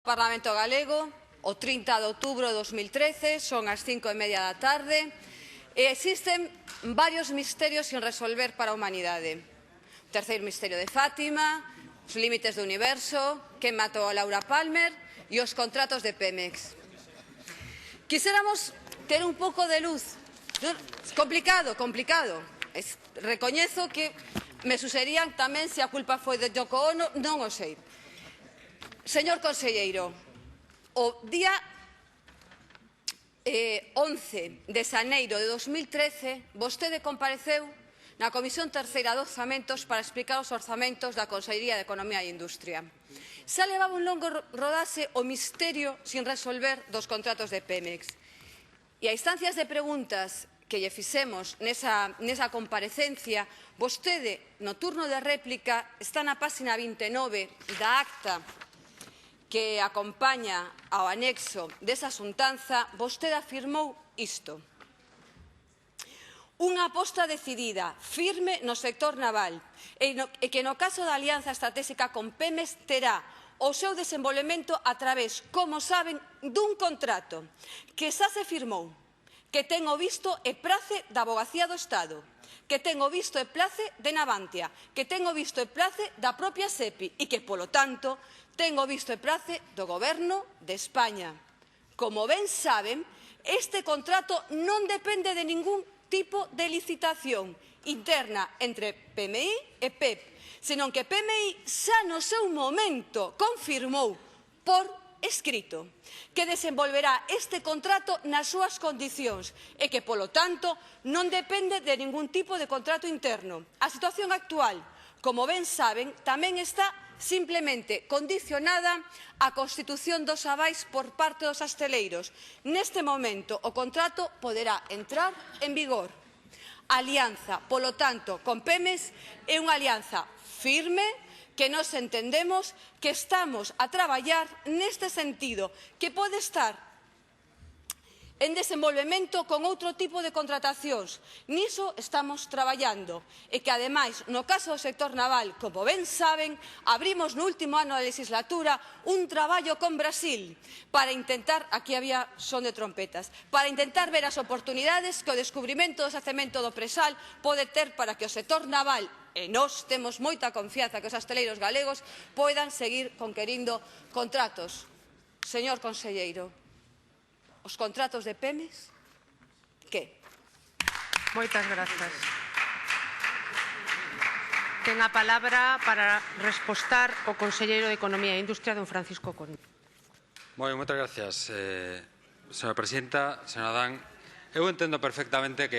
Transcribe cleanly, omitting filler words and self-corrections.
Parlamento galego, o 30 de outubro de 2013, son as 5:30 da tarde, e existen varios misterios sin resolver para a humanidade. O terceiro misterio de Fátima, os límites do universo, quen matou a Laura Palmer e os contratos de Pemex. Quiséramos ter un pouco de luz. Complicado. Recoñezo que me suxerían tamén se a culpa foi de Yoko Ono, non o sei. Señor conselleiro, o día 11 de xaneiro de 2013 vostede compareceu na Comisión Terceira de Orzamentos para explicar os orzamentos da Consellería de Economía e Industria. Xa levaba un longo rodaxe o misterio sin resolver dos contratos de Pemex. E a instancias de preguntas que lle fixemos nesa comparecencia, vostede, no turno de réplica, está na páxina 29 da acta que acompaña ao anexo desa xuntanza, vostede afirmou isto: unha aposta decidida, firme no sector naval e que no caso da alianza estratégica con Pemex terá o seu desenvolvemento a través, como saben, dun contrato que xa se firmou, que ten o visto e place da Avogacía do Estado, que ten o visto e place de Navantia, que ten o visto e place da propia SEPI e que, polo tanto, ten o visto e place do Goberno de España. Como ben saben, este contrato non depende de ningún tipo de licitación interna entre PMI e PEP, senón que PMI xa no seu momento confirmou por escrito que desenvolverá este contrato nas súas condicións e que, polo tanto, non depende de ningún tipo de contrato interno. A situación actual, como ben saben, tamén está simplemente condicionada á constitución dos avais por parte dos hostaleiros. Neste momento, o contrato poderá entrar en vigor. A alianza, polo tanto, con Pemex é unha alianza firme que nos entendemos que estamos a traballar neste sentido, que pode estar en desenvolvemento con outro tipo de contratacións. Niso estamos traballando e que, ademais, no caso do sector naval, como ben saben, abrimos no último ano da legislatura un traballo con Brasil para intentar, aquí había son de trompetas, para intentar ver as oportunidades que o descubrimento do xacemento do Presal pode ter para que o sector naval, e nós temos moita confianza que os hostaleiros galegos poidan seguir conquerindo contratos. Señor conselleiro, os contratos de Pemex, que? Moitas grazas. Ten a palabra para respostar o conselleiro de Economía e Industria, don Francisco Conde. Moitas gracias, señora presidenta. Señora Adán, eu entendo perfectamente que